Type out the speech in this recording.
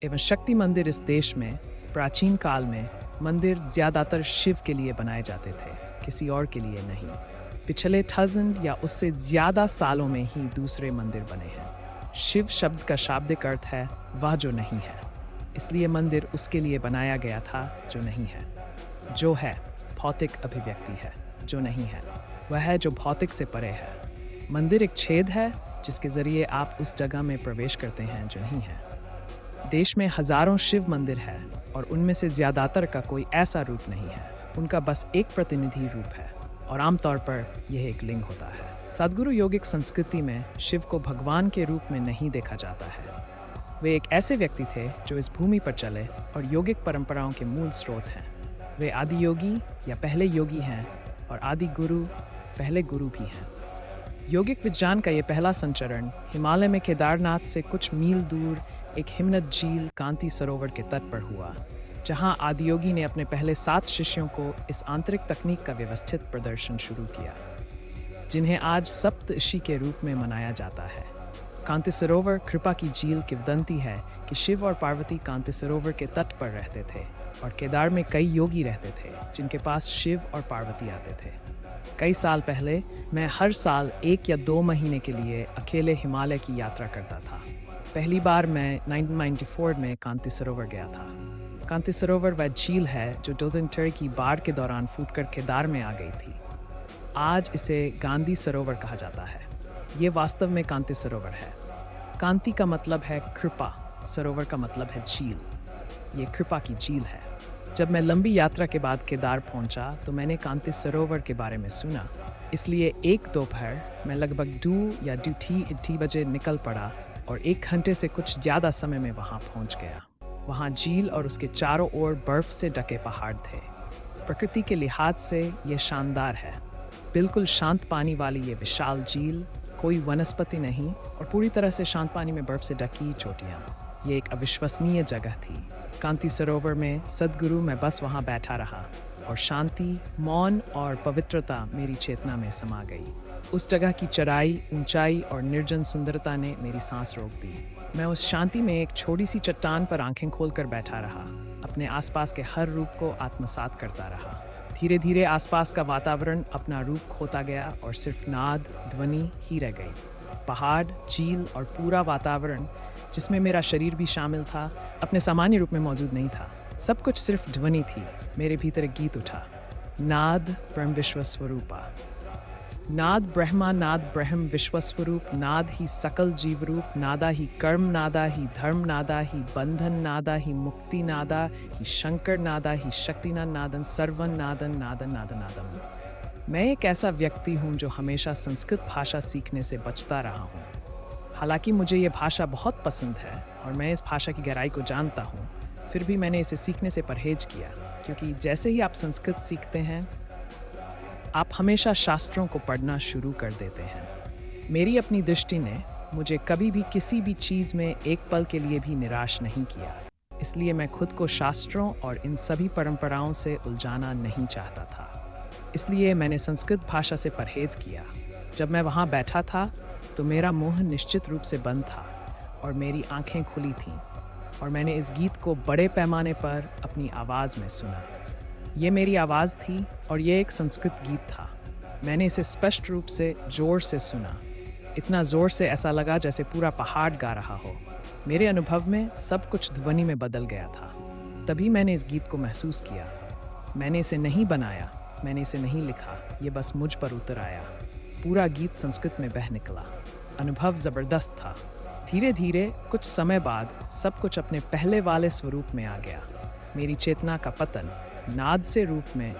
एवं शक्ति मंदिर इस देश में प्राचीन काल में मंदिर ज्यादातर शिव के लिए बनाए जाते थे, किसी और के लिए नहीं। पिछले 1000 या उससे ज्यादा सालों में ही दूसरे मंदिर बने हैं। शिव शब्द का शाब्दिक अर्थ है वह जो नहीं है, इसलिए मंदिर उसके लिए बनाया गया था जो नहीं है। जो है भौतिक अभिव्यक्ति है, जो नहीं है वह है जो भौतिक से परे है। मंदिर एक छेद है जिसके जरिए आप उस जगह में प्रवेश करते हैं जो नहीं है। देश में हजारों शिव मंदिर है और उनमें से ज्यादातर का कोई ऐसा रूप नहीं है। उनका बस एक प्रतिनिधि रूप है और आमतौर पर यह एक लिंग होता है। सद्गुरु योगिक संस्कृति में शिव को भगवान के रूप में नहीं देखा जाता है। वे एक ऐसे व्यक्ति थे जो इस भूमि पर चले और योगिक परंपराओं के मूल स्रोत हैं। वे आदि योगी या पहले योगी हैं और आदि गुरु पहले गुरु भी हैं। योगिक विज्ञान का ये पहला संचरण हिमालय में केदारनाथ से कुछ मील दूर एक हिमनद झील कांति सरोवर के तट पर हुआ, जहां आदियोगी ने अपने पहले 7 शिष्यों को इस आंतरिक तकनीक का व्यवस्थित प्रदर्शन शुरू किया, जिन्हें आज सप्तऋषि के रूप में मनाया जाता है। कांति सरोवर कृपा की झील किंवदंती है कि शिव और पार्वती कांति सरोवर के तट पर रहते थे और केदार में कई योगी रहते थे जिनके पास शिव और पार्वती आते थे। कई साल पहले मैं हर साल 1 या 2 महीने के लिए अकेले हिमालय की यात्रा करता था। पहली बार मैं 1994 में कांति सरोवर गया था। कांति सरोवर वह झील है जो 2003 की बाढ़ के दौरान फूटकर केदार में आ गई थी। आज इसे गांधी सरोवर कहा जाता है। ये वास्तव में कांति सरोवर है। कांति का मतलब है कृपा, सरोवर का मतलब है झील। ये कृपा की झील है। जब मैं लंबी यात्रा के बाद केदार पहुंचा तो मैंने कांति सरोवर के बारे में सुना, इसलिए एक दोपहर मैं लगभग 2 या 2 बजे निकल पड़ा और 1 घंटे से कुछ ज़्यादा समय में वहाँ पहुँच गया। वहाँ झील और उसके चारों ओर बर्फ से ढके पहाड़ थे। प्रकृति के लिहाज से ये शानदार है। बिल्कुल शांत पानी वाली ये विशाल झील, कोई वनस्पति नहीं और पूरी तरह से शांत पानी में बर्फ से ढकी चोटियाँ। ये एक अविश्वसनीय जगह थी। कांति सरोवर में सद्गुरु मैं बस वहाँ बैठा रहा और शांति, मौन और पवित्रता मेरी चेतना में समा गई। उस जगह की चढ़ाई, ऊंचाई और निर्जन सुंदरता ने मेरी सांस रोक दी। मैं उस शांति में एक छोटी सी चट्टान पर आंखें खोलकर बैठा रहा, अपने आसपास के हर रूप को आत्मसात करता रहा। धीरे धीरे आसपास का वातावरण अपना रूप खोता गया और सिर्फ नाद, ध्वनि ही रह गई। पहाड़, झील और पूरा वातावरण, जिसमें मेरा शरीर भी शामिल था, अपने सामान्य रूप में मौजूद नहीं था। सब कुछ सिर्फ ध्वनि थी। मेरे भीतर एक गीत उठा, नाद ब्रह्म विश्व स्वरूपा। नाद ब्रह्मा, नाद ब्रह्म विश्व स्वरूप, नाद ही सकल जीव रूप, नादा ही कर्म, नादा ही धर्म, नादा ही बंधन, नादा ही मुक्ति, नादा ही शंकर, नादा ही शक्तिनाद, नादन सर्वन, नादन नादन नादन नादम। मैं एक ऐसा व्यक्ति हूँ जो हमेशा संस्कृत भाषा सीखने से बचता रहा हूँ। हालांकि मुझे ये भाषा बहुत पसंद है और मैं इस भाषा की गहराई को जानता हूँ, फिर भी मैंने इसे सीखने से परहेज किया, क्योंकि जैसे ही आप संस्कृत सीखते हैं आप हमेशा शास्त्रों को पढ़ना शुरू कर देते हैं। मेरी अपनी दृष्टि ने मुझे कभी भी किसी भी चीज़ में एक पल के लिए भी निराश नहीं किया, इसलिए मैं खुद को शास्त्रों और इन सभी परंपराओं से उलझाना नहीं चाहता था। इसलिए मैंने संस्कृत भाषा से परहेज किया। जब मैं वहाँ बैठा था तो मेरा मुंह निश्चित रूप से बंद था और मेरी आंखें खुली थीं और मैंने इस गीत को बड़े पैमाने पर अपनी आवाज़ में सुना। ये मेरी आवाज़ थी और ये एक संस्कृत गीत था। मैंने इसे स्पष्ट रूप से ज़ोर से सुना, इतना ज़ोर से ऐसा लगा जैसे पूरा पहाड़ गा रहा हो। मेरे अनुभव में सब कुछ ध्वनि में बदल गया था। तभी मैंने इस गीत को महसूस किया। मैंने इसे नहीं बनाया, मैंने इसे नहीं लिखा, ये बस मुझ पर उतर आया। पूरा गीत संस्कृत में बह निकला। अनुभव ज़बरदस्त था। धीरे धीरे कुछ समय बाद सब कुछ अपने पहले वाले स्वरूप में आ गया। मेरी चेतना का पतन नाद से रूप में